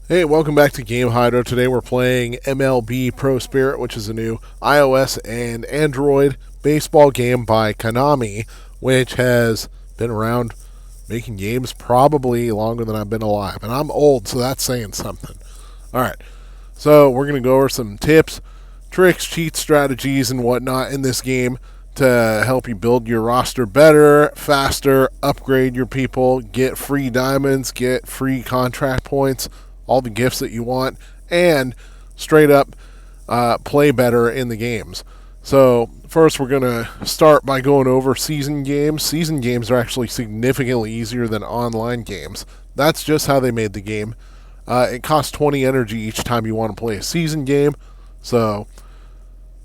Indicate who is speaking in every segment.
Speaker 1: Hey, welcome back to Game Hydro. Today we're playing MLB Pro Spirit, which is a new iOS and Android baseball game by Konami, which has been around making games probably longer than I've been alive. And I'm old, so that's saying something. All right, so we're going to go over some tips, tricks, cheats, strategies, and whatnot in this game to help you build your roster better, faster, upgrade your people, get free diamonds, get free contract points, all the gifts that you want, and straight up play better in the games. So, first, we're going to start by going over season games. Season games are actually significantly easier than online games. That's just how they made the game. It costs 20 energy each time you want to play a season game. So,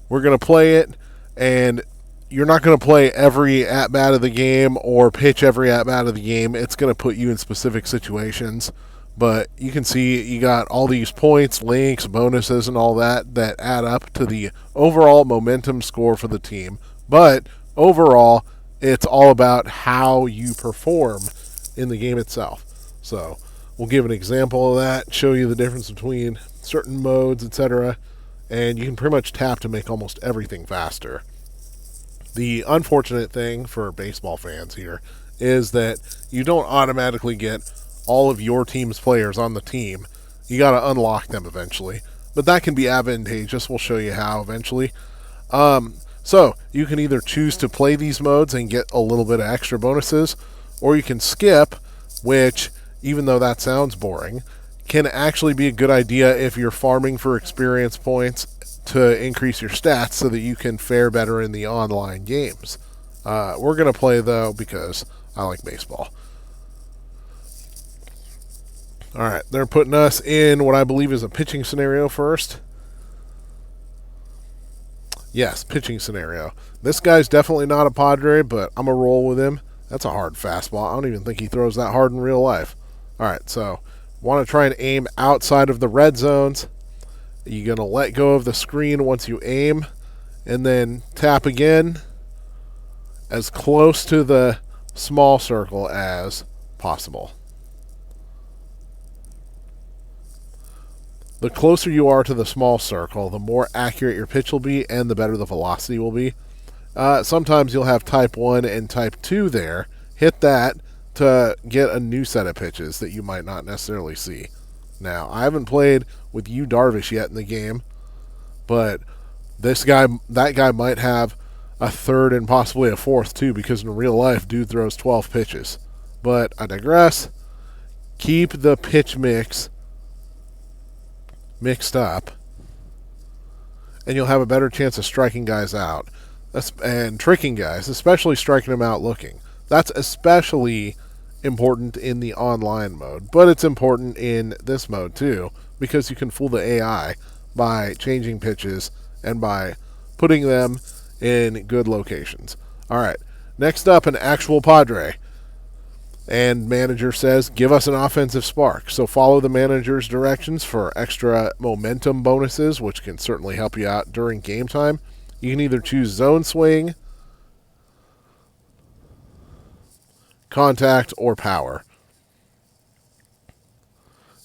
Speaker 1: we're going to play it, and you're not going to play every at-bat of the game or pitch every at-bat of the game. It's going to put you in specific situations. But you can see you got all these points, links, bonuses, and all that add up to the overall momentum score for the team. But overall, it's all about how you perform in the game itself. So we'll give an example of that, show you the difference between certain modes, etc. And you can pretty much tap to make almost everything faster. The unfortunate thing for baseball fans here is that you don't automatically get all of your team's players on the team. You got to unlock them eventually. But that can be advantageous. We'll show you how eventually. So you can either choose to play these modes and get a little bit of extra bonuses, or you can skip, which, even though that sounds boring, can actually be a good idea if you're farming for experience points to increase your stats so that you can fare better in the online games. We're going to play, though, because I like baseball. All right, they're putting us in what I believe is a pitching scenario first. Yes, pitching scenario. This guy's definitely not a Padre, but I'm going to roll with him. That's a hard fastball. I don't even think he throws that hard in real life. All right, so want to try and aim outside of the red zones. You're going to let go of the screen once you aim, and then tap again as close to the small circle as possible. The closer you are to the small circle, the more accurate your pitch will be and the better the velocity will be. Sometimes you'll have type 1 and type 2 there. Hit that to get a new set of pitches that you might not necessarily see. Now, I haven't played with Yu Darvish yet in the game, but that guy might have a third and possibly a fourth too, because in real life, dude throws 12 pitches. But I digress. Keep the pitch mixed up, and you'll have a better chance of striking guys out and tricking guys, especially striking them out looking. That's especially important in the online mode, but it's important in this mode too, because you can fool the AI by changing pitches and by putting them in good locations. All right, next up, an actual Padre. And manager says, give us an offensive spark. So follow the manager's directions for extra momentum bonuses, which can certainly help you out during game time. You can either choose zone swing, contact, or power.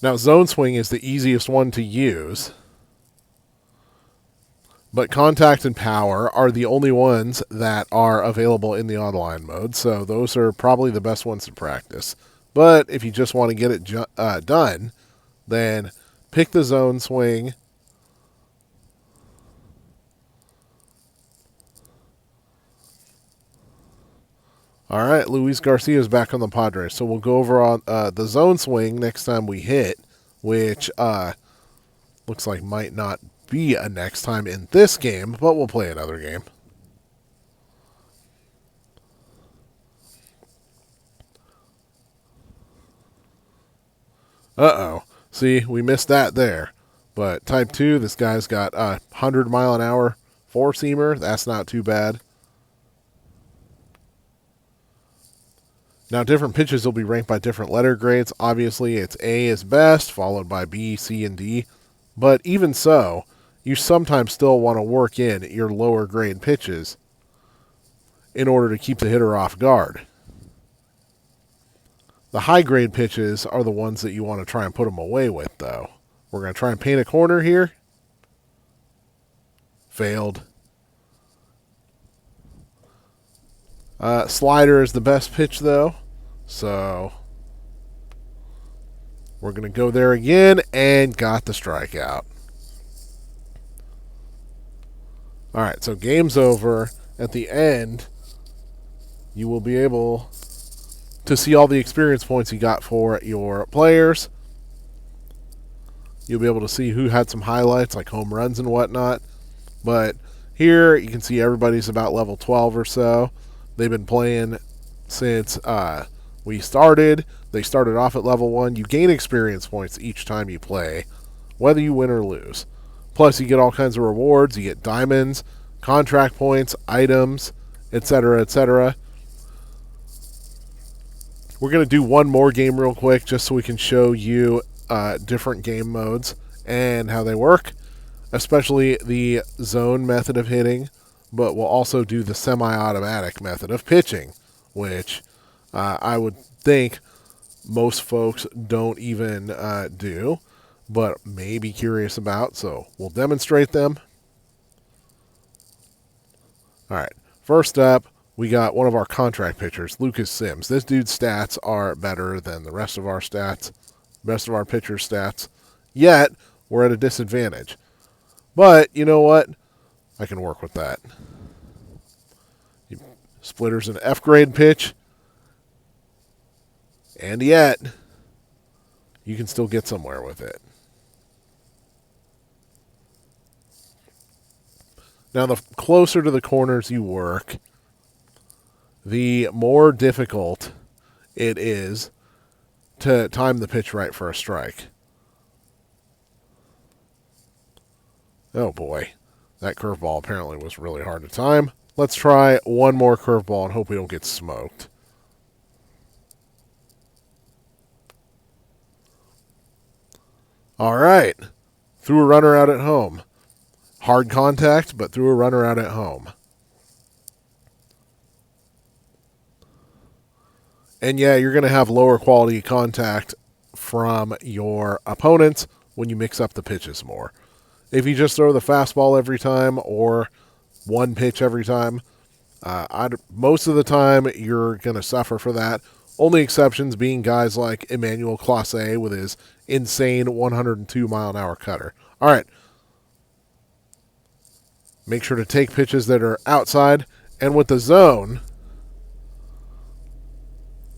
Speaker 1: Now, zone swing is the easiest one to use, but contact and power are the only ones that are available in the online mode, so those are probably the best ones to practice. But if you just want to get it done, then pick the zone swing. All right, Luis Garcia is back on the Padres, so we'll go over on the zone swing next time we hit, which looks like might not be a next time in this game, but we'll play another game. Uh-oh. See, we missed that there. But type 2, this guy's got a 100-mile-an-hour four-seamer. That's not too bad. Now, different pitches will be ranked by different letter grades. Obviously, it's A is best, followed by B, C, and D. But even so, you sometimes still want to work in your lower grade pitches in order to keep the hitter off guard. The high-grade pitches are the ones that you want to try and put them away with, though. We're going to try and paint a corner here. Failed. Slider is the best pitch, though. So we're going to go there again and got the strikeout. All right, so game's over. At the end, you will be able to see all the experience points you got for your players. You'll be able to see who had some highlights like home runs and whatnot. But here you can see everybody's about level 12 or so. They've been playing since we started. They started off at level 1. You gain experience points each time you play, whether you win or lose. Plus, you get all kinds of rewards. You get diamonds, contract points, items, etc., etc. We're going to do one more game real quick just so we can show you different game modes and how they work, especially the zone method of hitting, but we'll also do the semi-automatic method of pitching, which I would think most folks don't even do, but may be curious about, so we'll demonstrate them. All right, first up, we got one of our contract pitchers, Lucas Sims. This dude's stats are better than the rest of our stats, rest of our pitchers' stats, yet we're at a disadvantage. But you know what? I can work with that. Splitter's an F-grade pitch, and yet you can still get somewhere with it. Now, the closer to the corners you work, the more difficult it is to time the pitch right for a strike. Oh boy, that curveball apparently was really hard to time. Let's try one more curveball and hope we don't get smoked. All right, threw a runner out at home. Hard contact, but threw a runner out at home. And yeah, you're going to have lower quality contact from your opponents when you mix up the pitches more. If you just throw the fastball every time or one pitch every time, most of the time you're going to suffer for that. Only exceptions being guys like Emmanuel Clase with his insane 102-mile-an-hour cutter. All right. Make sure to take pitches that are outside. And with the zone...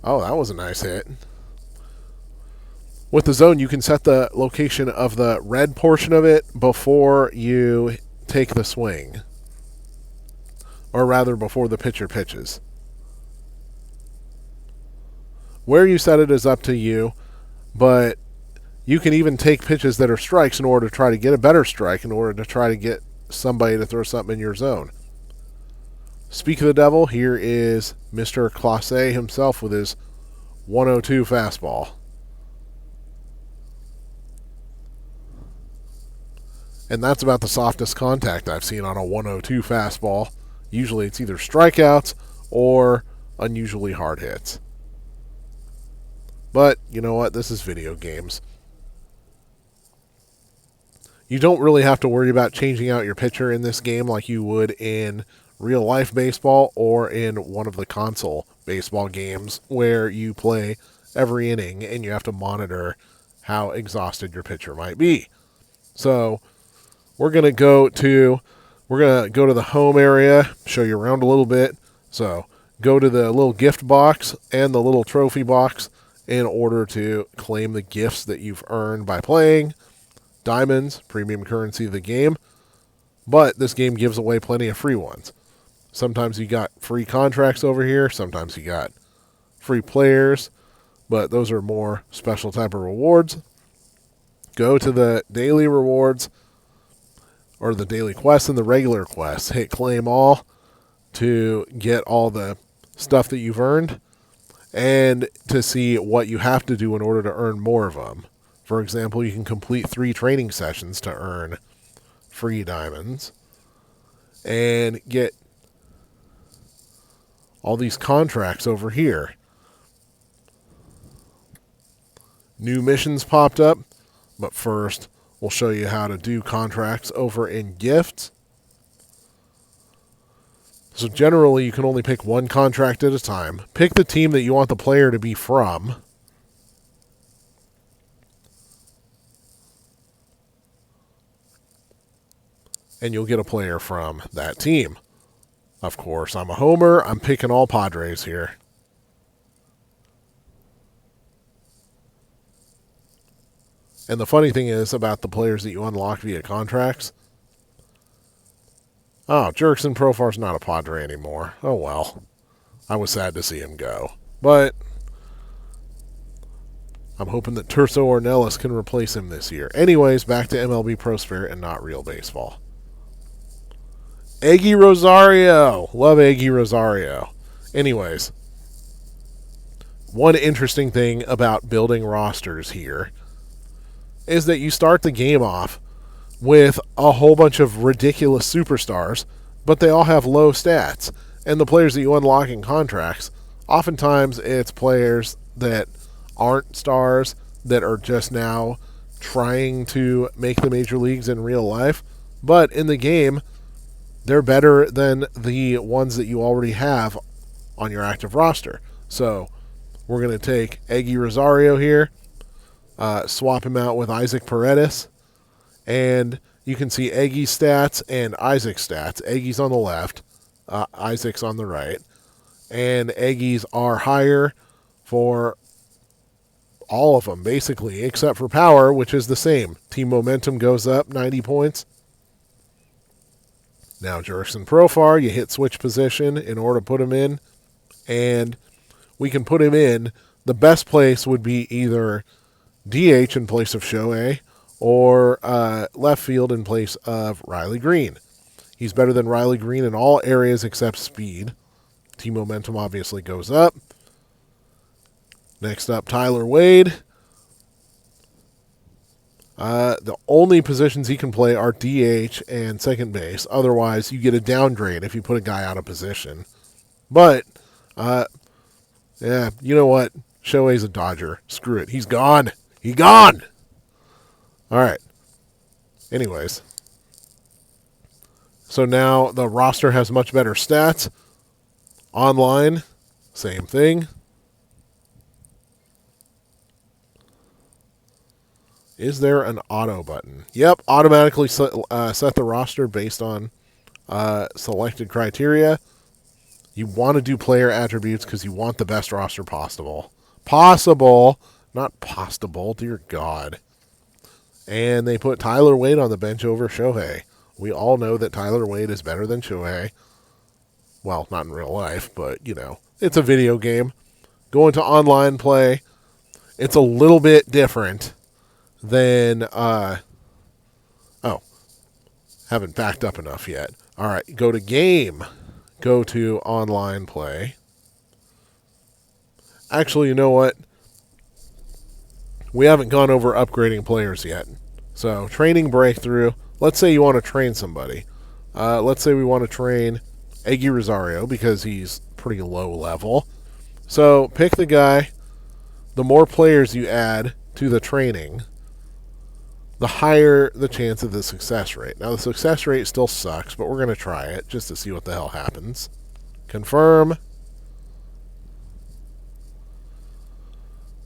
Speaker 1: Oh, that was a nice hit. With the zone, you can set the location of the red portion of it before you take the swing. Or rather, before the pitcher pitches. Where you set it is up to you, but you can even take pitches that are strikes in order to try to get a better strike, in order to try to get somebody to throw something in your zone. Speak of the devil, here is Mr. Clase himself with his 102 fastball. And that's about the softest contact I've seen on a 102 fastball. Usually it's either strikeouts or unusually hard hits. But, you know what? This is video games. You don't really have to worry about changing out your pitcher in this game like you would in real-life baseball or in one of the console baseball games where you play every inning and you have to monitor how exhausted your pitcher might be. So we're going to go to the home area, show you around a little bit. So go to the little gift box and the little trophy box in order to claim the gifts that you've earned by playing. Diamonds, premium currency of the game. But this game gives away plenty of free ones. Sometimes you got free contracts over here. Sometimes you got free players. But those are more special type of rewards. Go to the daily rewards or the daily quests and the regular quests. Hit claim all to get all the stuff that you've earned and to see what you have to do in order to earn more of them. For example, you can complete 3 training sessions to earn free diamonds and get all these contracts over here. New missions popped up, but first we'll show you how to do contracts over in gifts. So generally you can only pick one contract at a time. Pick the team that you want the player to be from. And you'll get a player from that team. Of course, I'm a homer. I'm picking all Padres here. And the funny thing is about the players that you unlock via contracts. Oh, Jurickson Profar's not a Padre anymore. Oh well. I was sad to see him go. But I'm hoping that Terso Ornelas can replace him this year. Anyways, back to MLB Pro Spirit and not real baseball. Eggy Rosario. Love Eggy Rosario. Anyways, one interesting thing about building rosters here is that you start the game off with a whole bunch of ridiculous superstars, but they all have low stats. And the players that you unlock in contracts, oftentimes it's players that aren't stars, that are just now trying to make the major leagues in real life. But in the game, they're better than the ones that you already have on your active roster. So we're going to take Eggy Rosario here, swap him out with Isaac Paredes, and you can see Eggy's stats and Isaac's stats. Eggy's on the left, Isaac's on the right, and Eggy's are higher for all of them, basically, except for power, which is the same. Team momentum goes up 90 points. Now, Jurickson Profar, you hit switch position in order to put him in, and we can put him in. The best place would be either DH in place of Shohei or left field in place of Riley Green. He's better than Riley Green in all areas except speed. Team momentum obviously goes up. Next up, Tyler Wade. The only positions he can play are DH and second base. Otherwise, you get a downgrade if you put a guy out of position. But, yeah, you know what? Shohei's a Dodger. Screw it. He's gone. He's gone. All right. Anyways. So now the roster has much better stats. Online, same thing. Is there an auto button? Yep, automatically set the roster based on selected criteria. You want to do player attributes because you want the best roster possible. Possible, not possible, dear God. And they put Tyler Wade on the bench over Shohei. We all know that Tyler Wade is better than Shohei. Well, not in real life, but, you know, it's a video game. Going to online play, it's a little bit different than, haven't backed up enough yet. All right, go to game. Go to online play. Actually, you know what? We haven't gone over upgrading players yet. So, training breakthrough. Let's say you want to train somebody. Let's say we want to train Eggy Rosario because he's pretty low level. So, pick the guy. The more players you add to the training, the higher the chance of the success rate. Now, the success rate still sucks, but we're going to try it just to see what the hell happens. Confirm.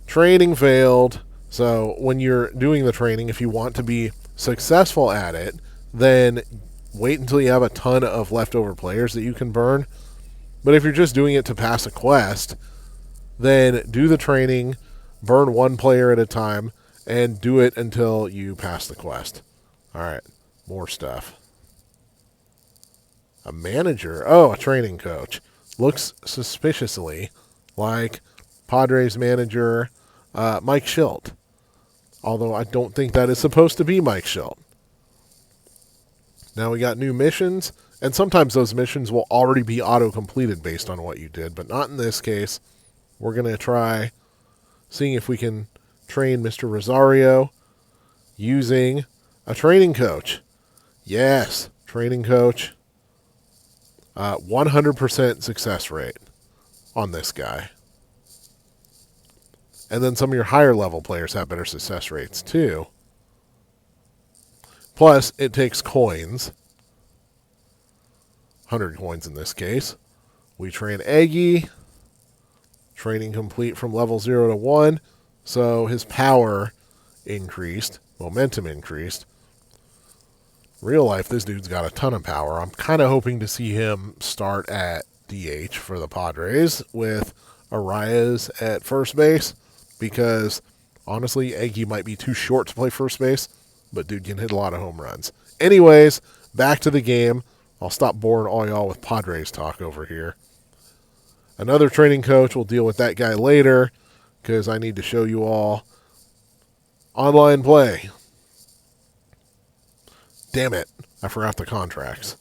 Speaker 1: Training failed. So, when you're doing the training, if you want to be successful at it, then wait until you have a ton of leftover players that you can burn. But if you're just doing it to pass a quest, then do the training, burn one player at a time, and do it until you pass the quest. All right, more stuff. A manager. Oh, a training coach. Looks suspiciously like Padres manager Mike Schilt. Although I don't think that is supposed to be Mike Schilt. Now we got new missions, and sometimes those missions will already be auto-completed based on what you did, but not in this case. We're going to try seeing if we can train Mr. Rosario using a training coach. Yes, training coach. 100% success rate on this guy. And then some of your higher level players have better success rates too. Plus, it takes coins. 100 coins in this case. We train Eggy. Training complete from level 0 to 1. So his power increased. Momentum increased. Real life, this dude's got a ton of power. I'm kind of hoping to see him start at DH for the Padres with Arias at first base, because honestly, Eggy might be too short to play first base, but dude can hit a lot of home runs. Anyways, back to the game. I'll stop boring all y'all with Padres talk over here. Another training coach, we'll deal with that guy later, because I need to show you all online play. Damn it, I forgot the contracts.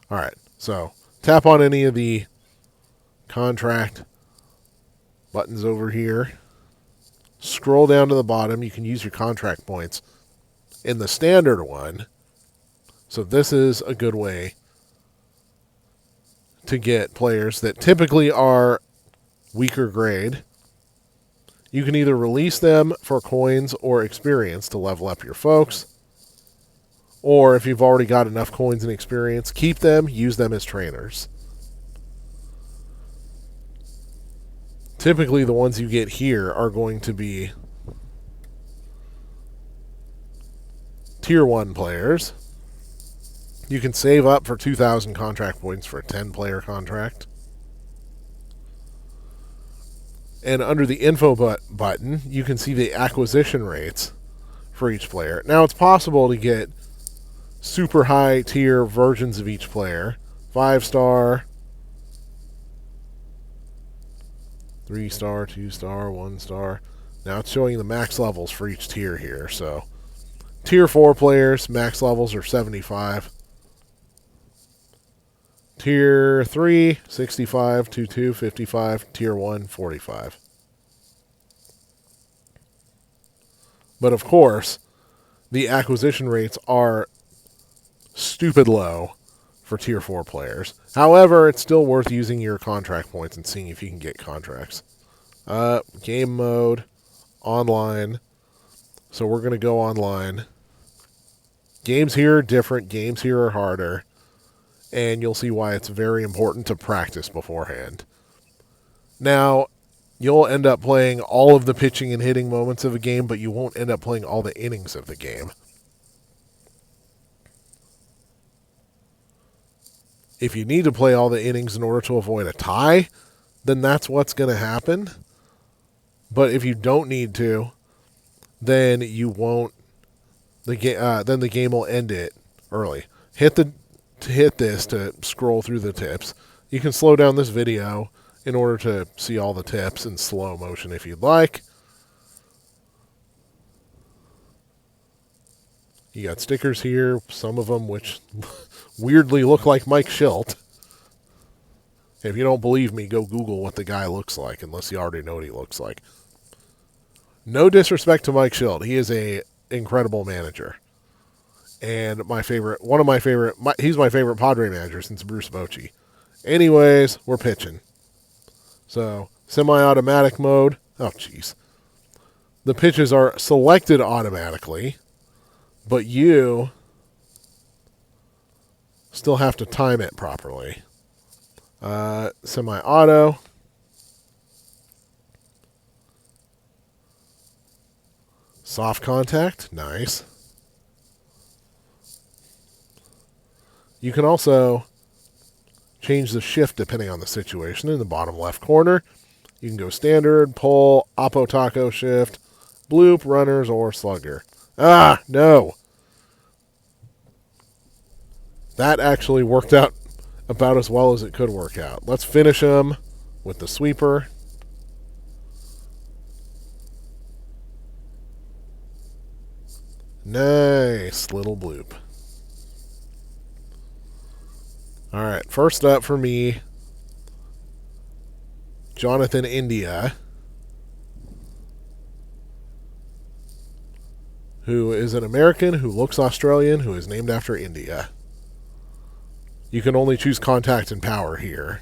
Speaker 1: All right, so tap on any of the contract buttons over here. Scroll down to the bottom. You can use your contract points in the standard one. So this is a good way to get players that typically are weaker grade. You can either release them for coins or experience to level up your folks. Or if you've already got enough coins and experience, keep them, use them as trainers. Typically, the ones you get here are going to be Tier 1 players. You can save up for 2,000 contract points for a 10-player contract. And under the info button, you can see the acquisition rates for each player. Now, it's possible to get super high tier versions of each player. 5-star, 3-star, 2-star, 1-star. Now it's showing the max levels for each tier here. So tier 4 players, max levels are 75. Tier 3, 65, 2, 55. Tier 1, 45. But of course, the acquisition rates are stupid low for Tier 4 players. However, it's still worth using your contract points and seeing if you can get contracts. Game mode, online. So we're going to go online. Games here are different. Games here are harder. And you'll see why it's very important to practice beforehand. Now, you'll end up playing all of the pitching and hitting moments of a game, but you won't end up playing all the innings of the game. If you need to play all the innings in order to avoid a tie, then that's what's going to happen. But if you don't need to, then you won't. Then the game will end it early. Hit this to scroll through the tips. You can slow down this video in order to see all the tips in slow motion if you'd like. You got stickers here, some of them which weirdly look like Mike Schilt. If you don't believe me, go Google what the guy looks like, unless you already know what he looks like. No disrespect to Mike Schilt. He is an incredible manager. And he's my favorite Padre manager since Bruce Bochy. Anyways, we're pitching. So, semi-automatic mode. Oh, jeez. The pitches are selected automatically, but you still have to time it properly. Semi-auto. Soft contact. Nice. You can also change the shift depending on the situation. In the bottom left corner, you can go standard, pull, oppo taco shift, bloop, runners, or slugger. Ah, no. That actually worked out about as well as it could work out. Let's finish him with the sweeper. Nice little bloop. All right, first up for me, Jonathan India, who is an American who looks Australian, who is named after India. You can only choose contact and power here.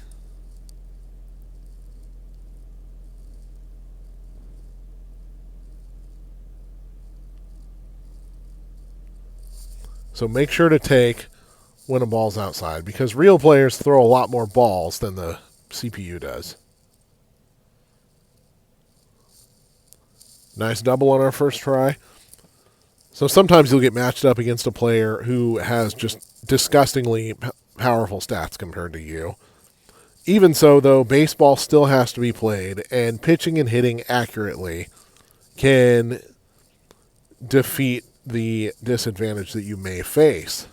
Speaker 1: So make sure to take when a ball's outside, because real players throw a lot more balls than the CPU does. Nice double on our first try. So sometimes you'll get matched up against a player who has just disgustingly powerful stats compared to you. Even so, though, baseball still has to be played, and pitching and hitting accurately can defeat the disadvantage that you may face.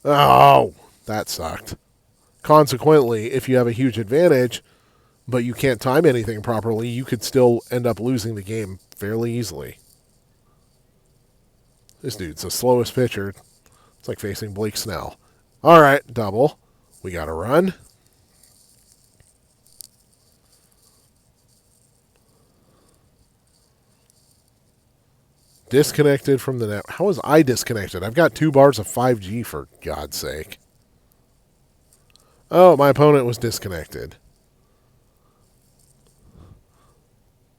Speaker 1: Oh, that sucked. Consequently, if you have a huge advantage, but you can't time anything properly, you could still end up losing the game fairly easily. This dude's the slowest pitcher. It's like facing Blake Snell. All right, double. We got to run. Disconnected from the net. How was I disconnected? I've got 2 bars of 5G, for God's sake. Oh, my opponent was disconnected.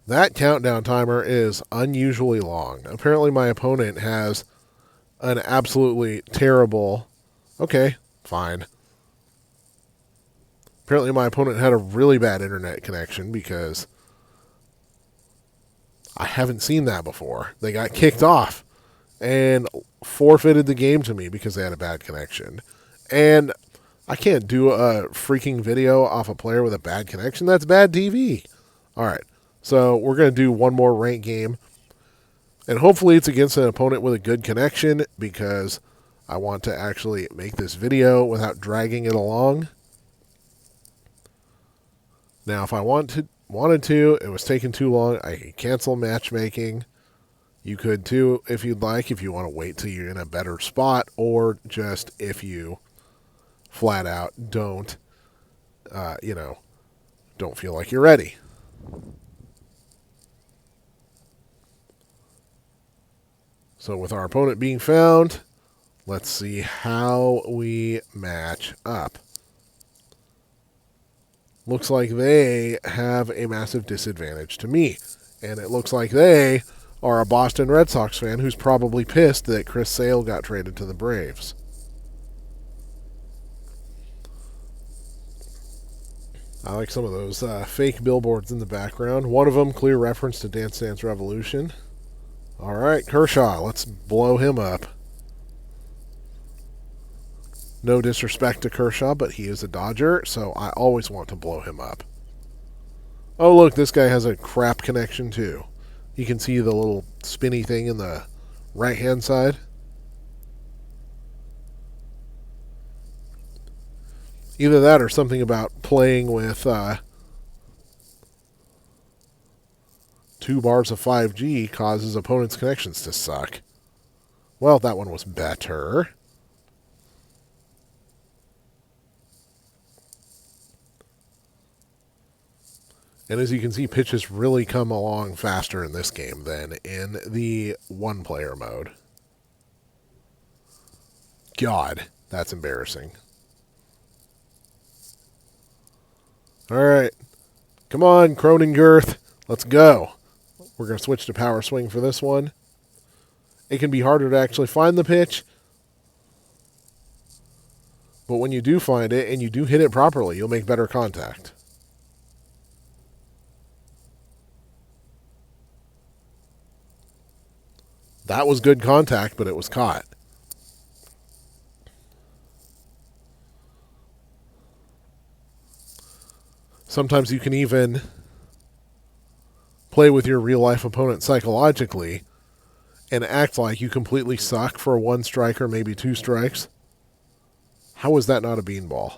Speaker 1: That countdown timer is unusually long. Apparently my opponent has an absolutely terrible... Okay, fine. Apparently my opponent had a really bad internet connection, because I haven't seen that before. They got kicked off and forfeited the game to me because they had a bad connection. And I can't do a freaking video off a player with a bad connection. That's bad TV. All right. So we're going to do one more ranked game. And hopefully it's against an opponent with a good connection, because I want to actually make this video without dragging it along. Now, if I wanted to, it was taking too long, I could cancel matchmaking. You could too, if you'd like, if you want to wait till you're in a better spot, or just if you flat out don't feel like you're ready. So with our opponent being found, let's see how we match up. Looks like they have a massive disadvantage to me. And it looks like they are a Boston Red Sox fan who's probably pissed that Chris Sale got traded to the Braves. I like some of those fake billboards in the background. One of them, clear reference to Dance Dance Revolution. All right, Kershaw, let's blow him up. No disrespect to Kershaw, but he is a Dodger, so I always want to blow him up. Oh, look, this guy has a crap connection, too. You can see the little spinny thing in the right-hand side. Either that or something about playing with 2 bars of 5G causes opponents' connections to suck. Well, that one was better. And as you can see, pitches really come along faster in this game than in the one-player mode. God, that's embarrassing. All right. Come on, Cronengerth. Let's go. We're going to switch to power swing for this one. It can be harder to actually find the pitch. But when you do find it and you do hit it properly, you'll make better contact. That was good contact, but it was caught. Sometimes you can even play with your real-life opponent psychologically and act like you completely suck for 1 strike or maybe 2 strikes. How is that not a beanball?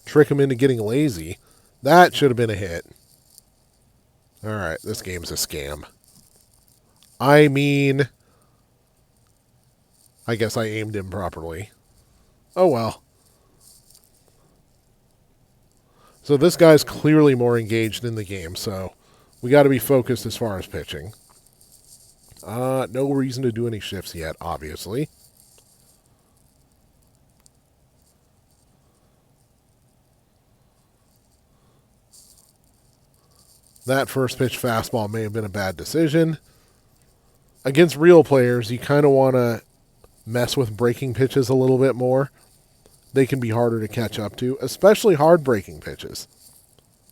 Speaker 1: Trick him into getting lazy. That should have been a hit. All right, this game's a scam. I mean, I guess I aimed him properly. Oh, well. So this guy's clearly more engaged in the game, so we got to be focused as far as pitching. No reason to do any shifts yet, obviously. That first pitch fastball may have been a bad decision. Against real players, you kind of want to mess with breaking pitches a little bit more. They can be harder to catch up to, especially hard breaking pitches.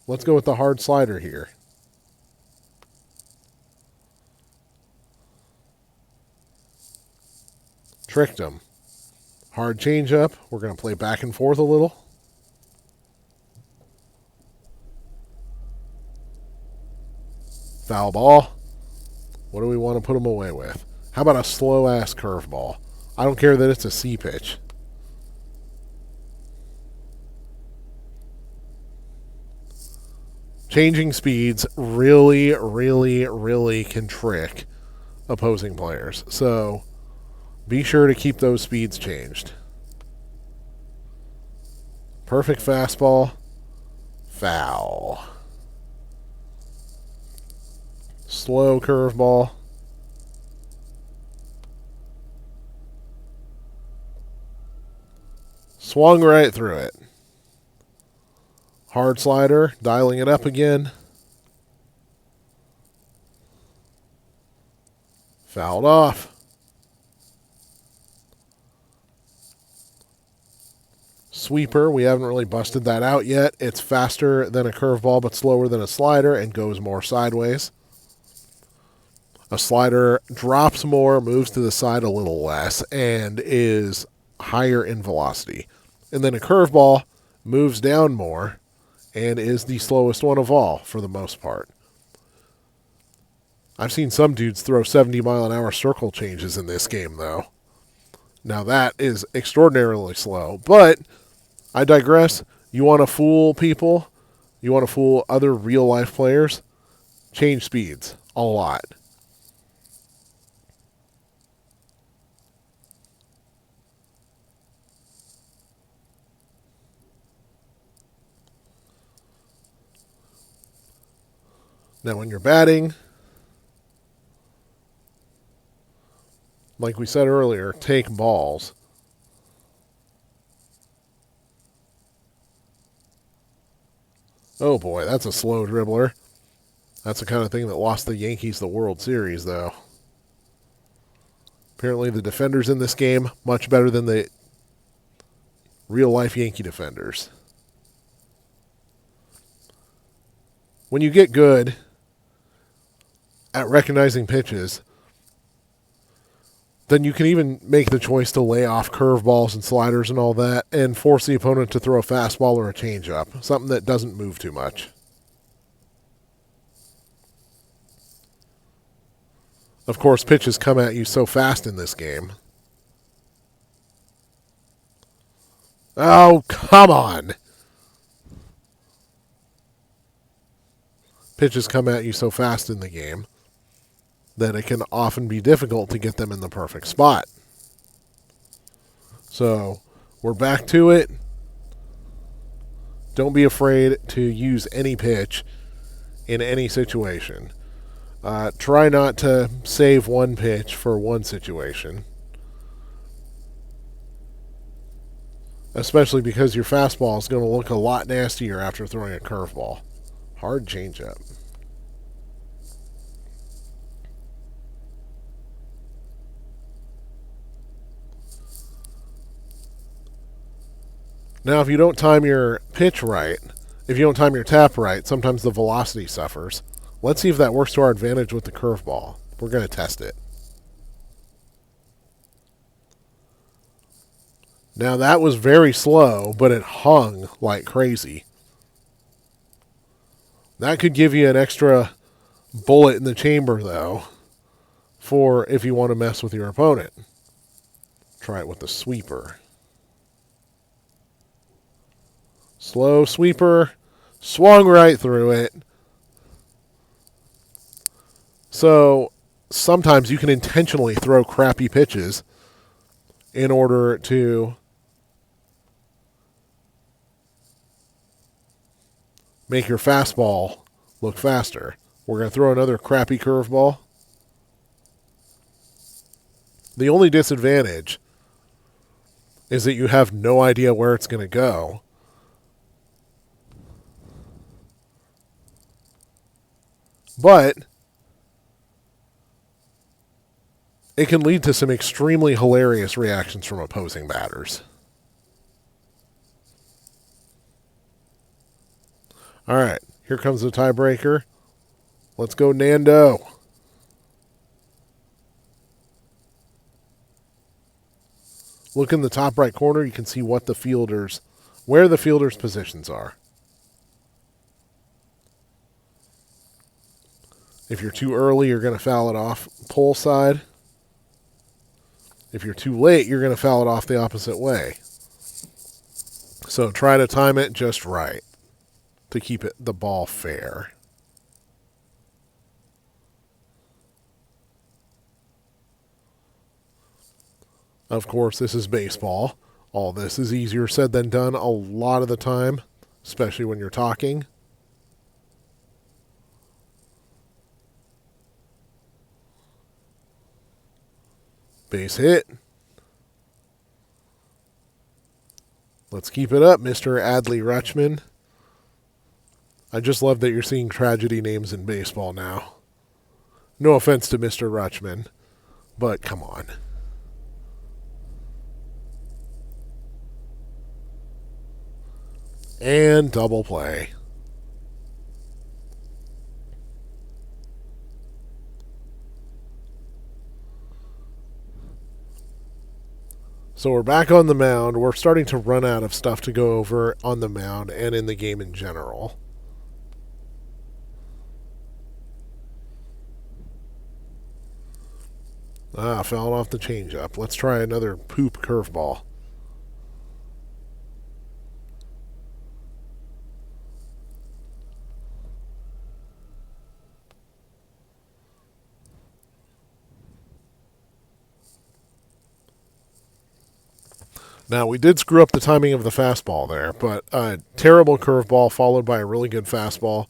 Speaker 1: Let's go with the hard slider here. Tricked him. Hard changeup. We're going to play back and forth a little. Foul ball. What do we want to put him away with? How about a slow-ass curveball? I don't care that it's a C pitch. Changing speeds really, really, really can trick opposing players. So be sure to keep those speeds changed. Perfect fastball. Foul. Slow curveball. Swung right through it. Hard slider, dialing it up again. Fouled off. Sweeper, we haven't really busted that out yet. It's faster than a curveball but slower than a slider and goes more sideways. A slider drops more, moves to the side a little less, and is higher in velocity. And then a curveball moves down more and is the slowest one of all for the most part. I've seen some dudes throw 70-mile-an-hour circle changes in this game, though. Now that is extraordinarily slow, but I digress. You want to fool people? You want to fool other real-life players? Change speeds a lot. Now when you're batting, like we said earlier, take balls. Oh boy, that's a slow dribbler. That's the kind of thing that lost the Yankees the World Series, though. Apparently the defenders in this game, much better than the real-life Yankee defenders. When you get good at recognizing pitches, then you can even make the choice to lay off curveballs and sliders and all that and force the opponent to throw a fastball or a changeup, something that doesn't move too much. Of course, pitches come at you so fast in this game. Oh, come on. Pitches come at you so fast in the game that it can often be difficult to get them in the perfect spot. So, we're back to it. Don't be afraid to use any pitch in any situation. Try not to save one pitch for one situation. Especially because your fastball is going to look a lot nastier after throwing a curveball. Hard changeup. Now, if you don't time your pitch right, if you don't time your tap right, sometimes the velocity suffers. Let's see if that works to our advantage with the curveball. We're going to test it. Now, that was very slow, but it hung like crazy. That could give you an extra bullet in the chamber, though, for if you want to mess with your opponent. Try it with the sweeper. Slow sweeper. Swung right through it. So sometimes you can intentionally throw crappy pitches in order to make your fastball look faster. We're going to throw another crappy curveball. The only disadvantage is that you have no idea where it's going to go. But it can lead to some extremely hilarious reactions from opposing batters. All right, here comes the tiebreaker. Let's go, Nando. Look in the top right corner. You can see where the fielders' positions are. If you're too early, you're going to foul it off pole side. If you're too late, you're going to foul it off the opposite way. So try to time it just right to keep the ball fair. Of course, this is baseball. All this is easier said than done a lot of the time, especially when you're talking. Base hit. Let's keep it up, Mr. Adley Rutschman. I just love that you're seeing tragedy names in baseball now. No offense to Mr. Rutschman, but come on. And double play. So we're back on the mound. We're starting to run out of stuff to go over on the mound and in the game in general. Fouling off the changeup. Let's try another poop curveball. Now, we did screw up the timing of the fastball there, but a terrible curveball followed by a really good fastball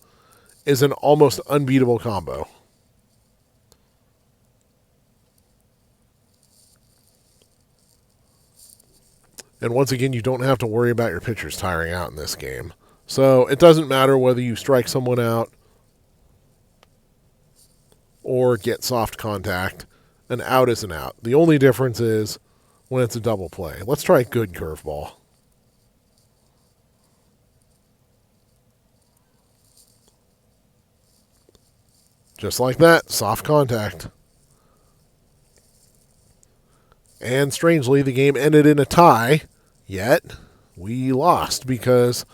Speaker 1: is an almost unbeatable combo. And once again, you don't have to worry about your pitchers tiring out in this game. So it doesn't matter whether you strike someone out or get soft contact. An out is an out. The only difference is when it's a double play. Let's try a good curveball. Just like that, soft contact. And strangely, the game ended in a tie, yet we lost because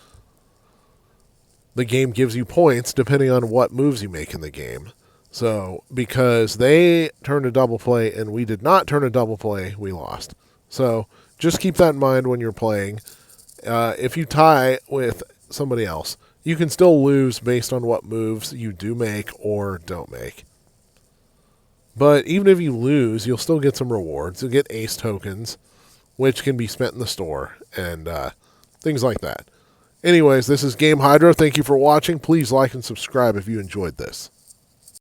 Speaker 1: the game gives you points depending on what moves you make in the game. So because they turned a double play and we did not turn a double play, we lost. So just keep that in mind when you're playing. If you tie with somebody else, you can still lose based on what moves you do make or don't make. But even if you lose, you'll still get some rewards. You'll get ace tokens, which can be spent in the store, and things like that. Anyways, this is Game Hydro. Thank you for watching. Please like and subscribe if you enjoyed this.